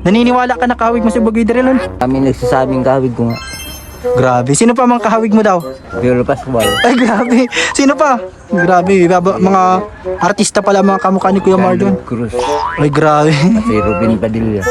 Naniniwala ka na kahawig mo si Bogoy Drilon? Kami nagsasabing kahawig ko nga. Grabe. Sino pa mang kahawig mo daw? Pero Pascual. Ay, grabe. Sino pa? Grabe. Mga artista pala mga kamukha ni Kuya Mardon. Cruz. Ay, grabe. Si Ruben Padilla.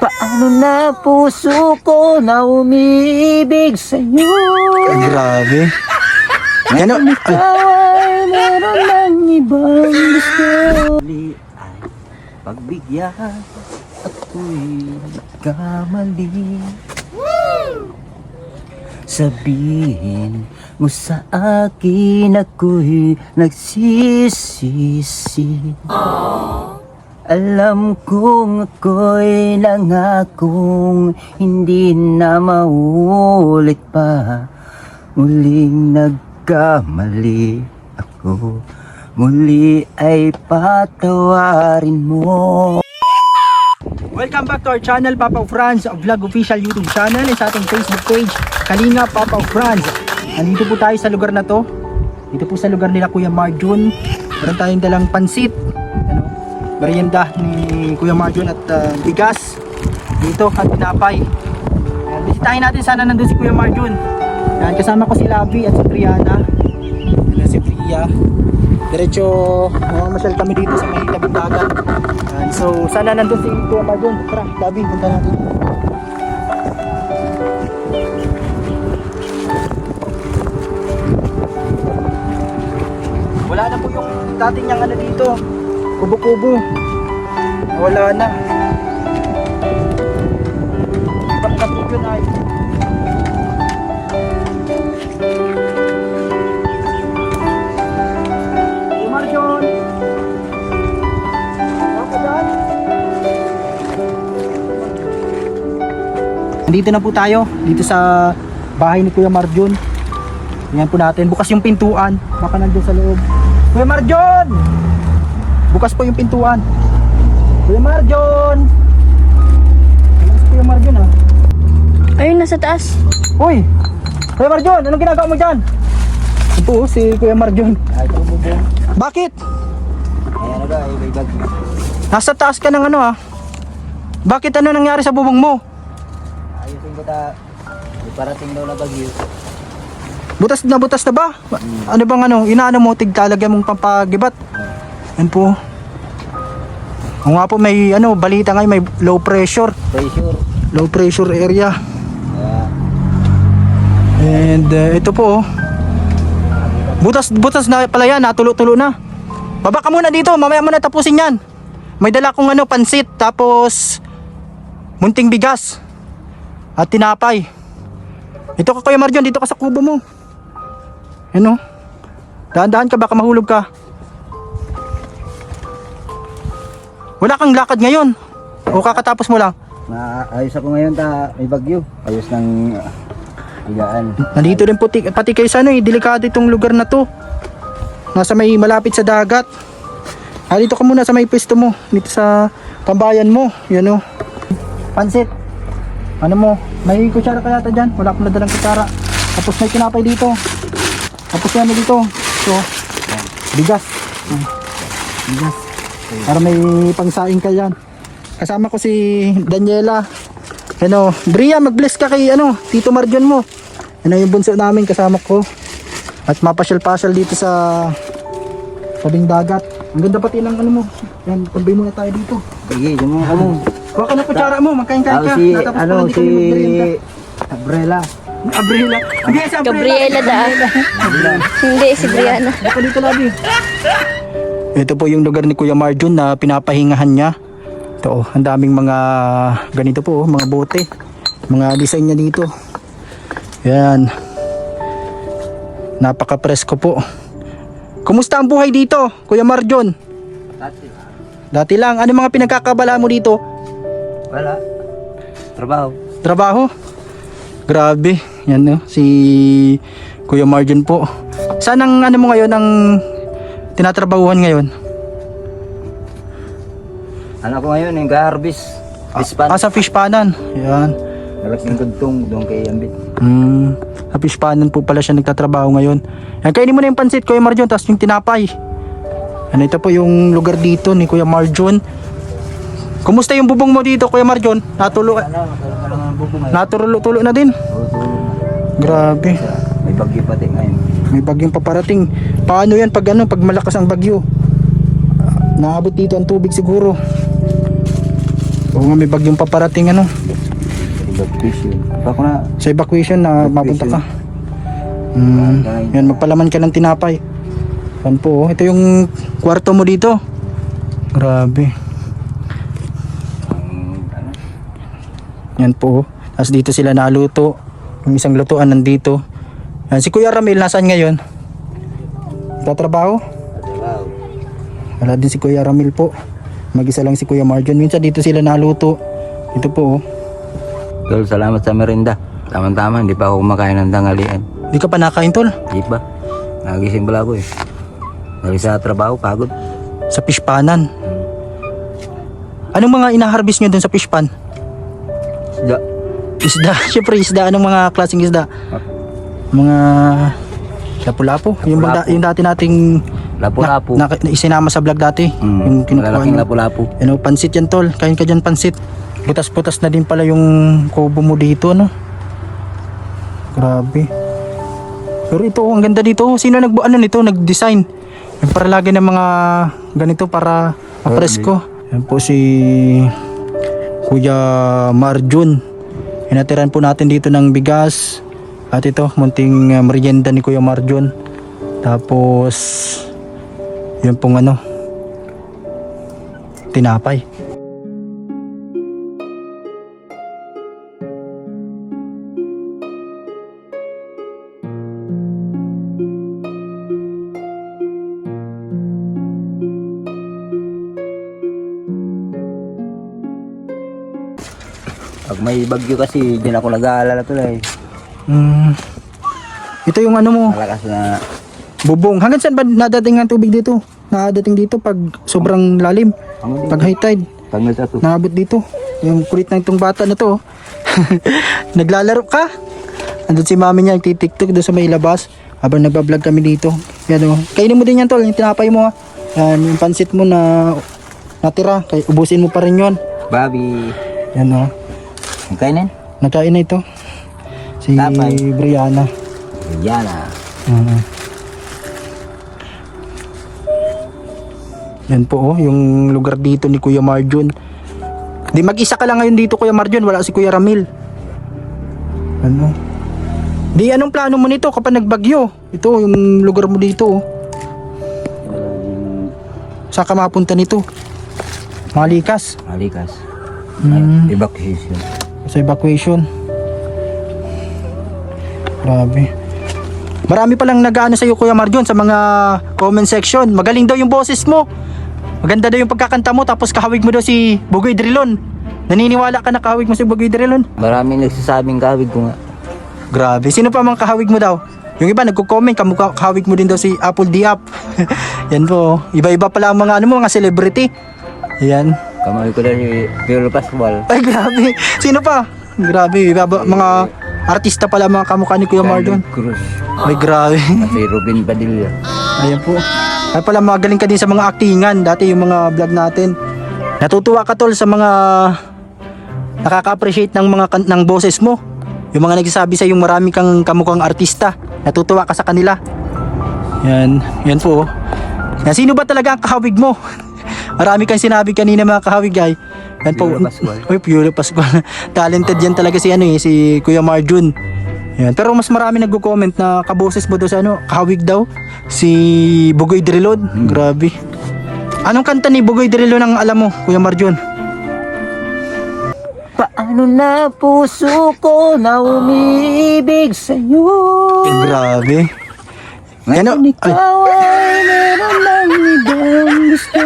Paano na puso ko na umibig sa'yo? Ay, grabe. Ano? Ay, Ay, meron lang ibang gusto. Ay, pagbigyan ako'y kamali. Sabihin mo sa akin ako'y nagsisisi. Alam kong ako'y nangakong hindi na maulit pa. Muling nagkamali ako, muli ay patawarin mo. welcome back to our channel, Papa Franz Vlog Official YouTube channel, and sa ating Facebook page, Kalinga Papa Franz. Nandito po tayo sa lugar na to. Dito po sa lugar nila Kuya Marjon. Meron tayong dalang pansit, ano, merienda ni Kuya Marjon at bigas dito at tinapay. Ayan, bisitahin natin sana nandun si Kuya Marjon. Ayan, kasama ko si Labi at si Triana. Ayan, si Priya. Diretso mamasyal kami dito sa may tabing dagat. Ayan, so sana nandun si Kuya Marjon. Tara, Labi, punta natin. Wala na po yung dating niyang ano dito, kubo-kubo. Wala na. Bakit na po yun ay? Marjon! Ako dyan? Nandito na po tayo, dito sa bahay ni Kuya Marjon. Tingnan po natin, bukas yung pintuan, baka nandiyan sa loob. Kuya Marjon! Bukas po yung pintuan. Kuya Marjon! Ayan si Kuya Marjon ha. Ayun, nasa taas. Uy! Kuya Marjon, anong ginagawa mo dyan? Ito po si Kuya Marjon. Ay, bubong. Bakit? Ayan na ba, may bag. Nasa taas ka ng ano ha? Bakit ano nangyari sa bubong mo? Ayusin ko ta. May parating daw na bagyo. Butas na ba? Ano bang ano, inaano mo, tigtalagyan mong pampagibat? Yan po. O nga po, may ano, balita ngayon, may low pressure. Low pressure area. And ito po oh. Butas na pala yan, natulo-tulo na. Baba ka muna dito, mamaya mo na tapusin yan. May dala kong ano, pansit, tapos munting bigas at tinapay. Ito ka Kuya Marjon, dito ka sa kubo mo. Ano? Dahan-dahan ka, baka mahulog ka. Wala kang lakad ngayon? O kakatapos mo lang? Ayos ako ngayon ta, may bagyo. Ayos ng higaan. Nandito rin pati kayo sa ano eh, delikado itong lugar na to. Nasa may malapit sa dagat. Dito ka muna sa may pwesto mo, dito sa tambayan mo. Yan o. Pansit. Ano mo, may kutsara kaya ta dyan? Wala akong nadalang kutsara. Tapos may kinapay dito. Tapos yan dito. So, bigas. Bigas. Para may pangsaing ka yan. Kasama ko si Daniela. Ano, Bria, mag-bless ka kay ano, Tito Marjon mo. Ano yung bunso namin, kasama ko. At mapasyal-pasyal dito sa tabing dagat. Ang ganda pati ng ano mo. Yan, tambay muna tayo dito. Sige, dyan mo ka mo. Kuha ka na kutsara mo, magkain-kain ka. Si, Natapos ano, pala, di si kami magmerienda. Abrela. Abrila. Hindi, si Abrila. Gabriela daan. Hindi, si Brianna. Dito Labi. Ito po yung lugar ni Kuya Marjon na pinapahingahan niya. Ito oh, ang daming mga ganito po oh, mga bote. Mga design niya dito. Yan. Napaka-presko po. Kumusta ang buhay dito, Kuya Marjon? Dati lang. Ano mga pinagkakabala mo dito? Wala. Trabaho. Trabaho? Grabe. Yan no, si Kuya Marjon po. Saan ang ano mo ngayon, ang tinatrabahuhan ngayon? Ano ko ngayon, yung ka-harvest. Fish pan. Sa fish panan. Yan. Nalaking kudtong doon kay Ambit. Sa fish panan po pala siya nagtatrabaho ngayon. Yan, kainin mo na yung pansit, Kuya Marjon, tapos yung tinapay. Ano, ito po yung lugar dito ni Kuya Marjon. Kumusta yung bubong mo dito, Kuya Marjon? Natulo na din. Grabe. May bagyo pati ngayon. May bagyong paparating. Paano yan pag pag malakas ang bagyo? Naabot dito ang tubig siguro. Oo nga, may bagyong paparating Evacuation. Bako na. sa evacuation na mapunta ka. Yan, magpalaman ka ng tinapay. Yan po, ito yung kwarto mo dito. Grabe. Yan po. Tapos dito sila naluto. Yung isang lutuan nandito. Yan, si Kuya Ramil nasaan ngayon? Tatrabaho? Wow. Wala din si Kuya Ramil po. Mag-isa lang si Kuya Marjon. Minsan dito sila naluto. Ito po. Tol, salamat sa merinda. Tama-tama, hindi pa ako kumakain ng tanghalian. Di ka pa nakain, tol? Di ba? Nagising pala ako eh. Dahil sa trabaho, pagod. Sa fishpanan. Anong mga inaharvest nyo dun sa fishpan? Isda. Isda. Siyempre isda. Anong mga klaseng isda? Mga lapu-lapu. Yung dati nating Lapu-lapu. na isinama sa vlog dati. Yung kinukuha Malalaking nyo. lapu-lapu. Pansit yan, tol. Kain ka dyan pansit. Butas-butas na din pala yung kubo mo dito, no? Grabe. Pero ito, ang ganda dito. Sino nag-design? Nagparalagay ng mga ganito para mapresko. Yan po si Kuya Marjon. Inatiran po natin dito ng bigas. At ito, munting merienda ni Kuya Marjon. Tapos, yun pong tinapay. Pag may bagyo kasi, din ako nag-aalala tuloy. Ito yung mo, Malakas na bubong. Hanggang saan ba nadating ang tubig dito? Nadating dito pag sobrang lalim. Pag high tide, tanggal sa to. naabot dito. Yung kulit na itong bata na to. Naglalaro ka? Andun si mami niya, nagtitiktok doon sa may labas. Habang nagbablog kami dito. Yan o. Kainin mo din yan, tol. Yung tinapay mo. Yan, yung pansit mo na natira. Ubusin mo pa rin yun. Bobby. Yan o. Ang kainin? Nagkain na ito. Si Tapay. Brianna. Yan ah. Yan po yung lugar dito ni Kuya Marjon. Di mag-isa ka lang ngayon dito, Kuya Marjon. Wala si Kuya Ramil. Di anong plano mo nito kapag nagbagyo? Ito yung lugar mo dito. Saan ka mapunta nito? Malikas. Malikas. Evacuation. Sa evacuation. Grabe. Marami palang nag-aano sa'yo, Kuya Marjon, sa mga comment section. Magaling daw yung boses mo. Maganda daw yung pagkakanta mo. Tapos kahawig mo daw si Bugoy Drilon. Naniniwala ka na kahawig mo si Bugoy Drilon? Maraming nagsasabing kawig ko nga. Grabe. Sino pa mga kahawig mo daw? Yung iba nagko-comment, kahawig mo din daw si Apple Diap. Yan po. Iba-iba pala ang mga mga celebrity. Yan. Kamay ko na si Piolo Pascual. Ay, grabe. Sino pa? Grabe. Mga artista pala mga kamukha ni Kuya Marjon. Cruz. Ay, grabe. At si Ruben Padilla. Ayan po. Ay pala, magaling ka din sa mga actingan. Dati yung mga vlog natin. Natutuwa ka, tol, sa mga nakaka-appreciate ng boses mo. Yung mga nagsasabi sa yung marami kang kamukhang artista. Natutuwa ka sa kanila. Yan. Yan po. Yan. Sino ba talaga ang kahawig mo? Marami kang sinabi kanina mga kahawig ay. Yan po. Piolo Pascual. Uy, Piolo Pascual. Talented yan talaga si si Kuya Marjon. Yan. Pero mas marami nagko-comment na kaboses mo daw sa kahawig daw. Si Bugoy Drilon. Grabe. Anong kanta ni Bugoy Drilon ang alam mo, Kuya Marjon? Paano na puso ko na umiibig sa'yo? Grabe. Ano? Ay, ay meron lang ibang gusto.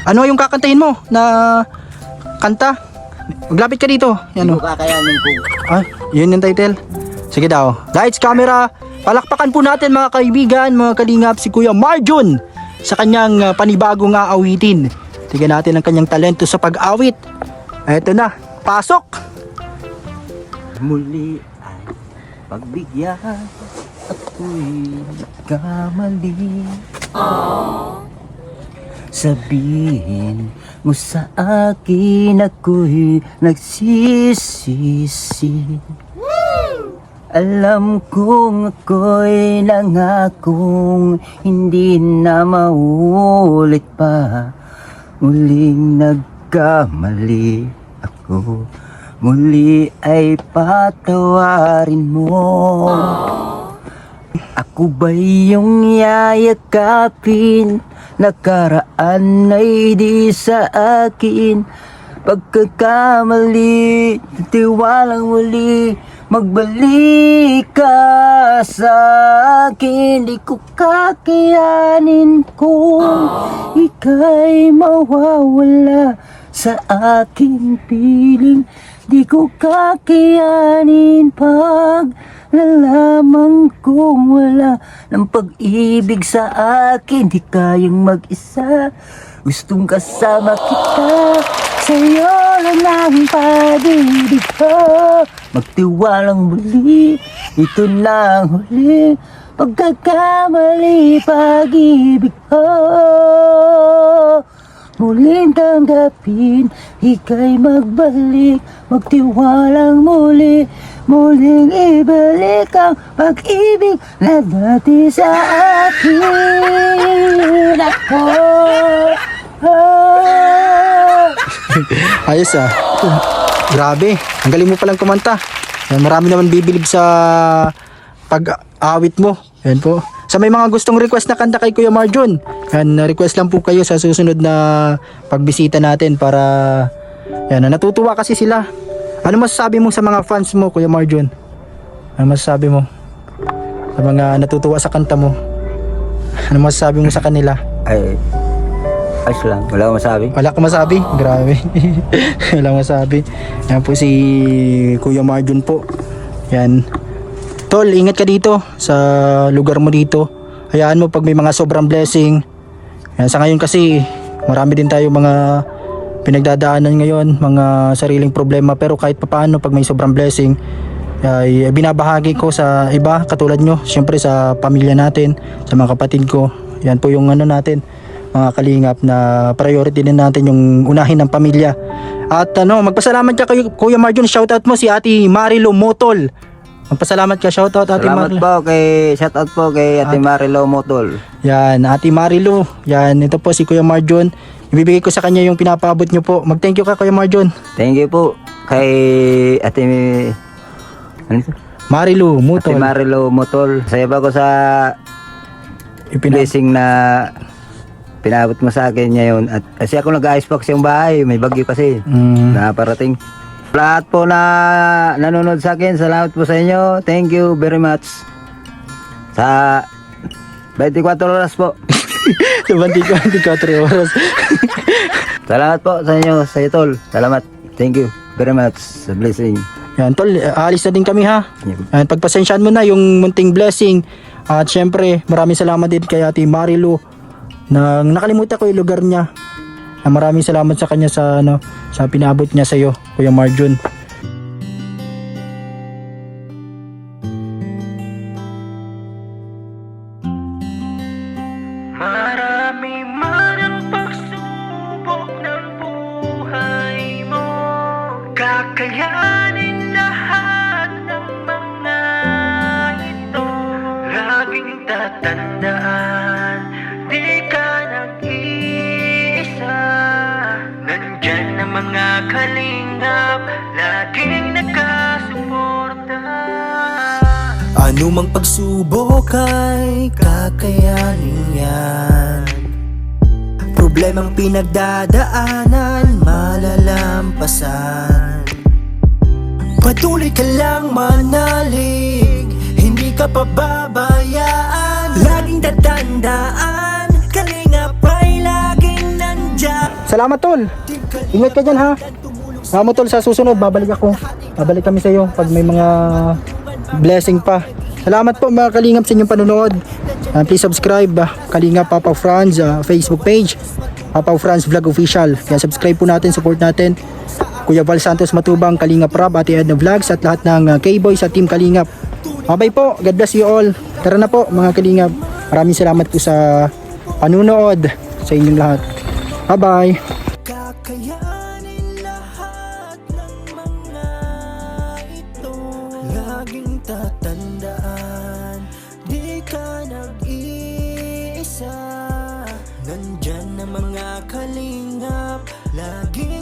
ano yung kakantahin mo na kanta? Maglapit ka dito. Yan o. Kakayanin ko. Ah, yun yung title. Sige daw. Lights, camera. Palakpakan po natin mga kaibigan, mga kalingap, si Kuya Marjon sa kanyang panibagong aawitin. Tignan natin ang kanyang talento sa pag-awit. Eto na. Pasok! Muli ay pagbigyan ako'y kamali. Sabihin mo sa akin, ako'y nagsisisi. Alam kong ako'y nangakong hindi na maulit pa. Muling nagkamali ako, muli ay patawarin mo. Ako ba yung yayakapin? Nakaraan ay di sa akin. Pagkakamali, tiwalang muli, magbalik ka sa akin. Di ko kakayanin kung ika'y mawawala sa aking piling. Di ko kakayanin pag nalaman kong wala ng pag-ibig sa akin. Di kayang mag-isa, gustong kasama kita. Sa'yo lang ang pag-ibig ko. Magtiwalang muli, ito na ang huli. Pagkakamali, pag-ibig ko. Muling tanggapin, ika'y magbalik. Magtiwalang muli, muling ibalik ang pag-ibig na dati sa akin. Ako, Ayos ah. Grabe, ang galing mo palang kumanta. Yan, marami naman bibilib sa pag-awit mo. Yan po. Sa may mga gustong request na kanta kay Kuya Marjon, yan, request lang po kayo sa susunod na pagbisita natin para yan, natutuwa kasi sila. Ano masasabi mo sa mga fans mo, Kuya Marjon? Ano masasabi mo sa mga natutuwa sa kanta mo? Ano masasabi mo sa kanila? ay, ayos lang. Wala akong masabi. Wala ka masabi? Grabe. Wala masabi. Yan po si Kuya Marjon po. Yan. Tol, ingat ka dito sa lugar mo dito. Hayaan mo pag may mga sobrang blessing. Yan, sa ngayon kasi marami din tayo mga pinagdadaanan ngayon, mga sariling problema. Pero kahit papaano pag may sobrang blessing, ay binabahagi ko sa iba katulad nyo. Siyempre sa pamilya natin, sa mga kapatid ko. Yan po yung ano natin, mga kalingap, na priority din natin yung unahin ng pamilya. At ano, magpasalamat ka kay Kuya Marjon. Shoutout mo si Ate Marilo Motol. Magpasalamat ka, shoutout Ate Salamat Marilo. po kay, shoutout po kay Ate Marilo Motol. Yan, Ate Marilo. Yan, ito po si Kuya Marjon. Ibibigay ko sa kanya yung pinapaabot nyo po. Mag-thank you ka, Kuya Marjon. Thank you po kay Ate ano ito? Marilo Ate Motol. Marilo Motol. Saya ba ko sa blessing na pinabot mo sa akin ngayon. At kasi ako nag-ice box yung bahay, may bagyo kasi naparating. Lahat po na nanonood sa akin, salamat po sa inyo. Thank you very much. Sa 24 oras po. 24 oras. Salamat po sa inyo, sa Tol. Salamat. Thank you very much sa blessing. Yan, Tol, aalis na din kami ha. Yan, pagpasensyaan mo na yung munting blessing. At syempre, maraming salamat din kay Ate Marilo. Nakalimutan ko yung lugar niya. Maraming salamat sa kanya sa ano, sa pinabot niya sa iyo, Kuya Marjon. Marami man ang pagsubok ng buhay mo, kakayanin lahat ng mga ito. Laging tatandaan, di ka nag-iisa. Nandyan ang mga kalingap, laging nakasuporta. Anumang pagsubok ay kakayanin yan. Problemang pinagdadaanan, malalampasan. Patuloy ka lang manalig, hindi ka pababayaan. Laging tatandaan, kalingap ay laging nandyan. Salamat, Tol. Ingat ka dyan ha. Salamat, Tol, sa susunod babalik ako. Babalik kami sa iyo pag may mga blessing pa. Salamat po mga kalingap sa inyong panonood. Please subscribe Kalingap Papa Franz Facebook page, Papa Franz Vlog Official. Kaya subscribe po natin, support natin Kuya Val Santos Matubang, Kalingap Rob, Ate Edna Vlogs at lahat ng K-Boy sa Team Kalingap. Bye po, God bless you all. Tara na po mga kalingap. Maraming salamat po sa panunood sa inyong lahat. Bye bye. laging tatandaan, di ka nag-iisa. Nandyan na mga kalingap, lagi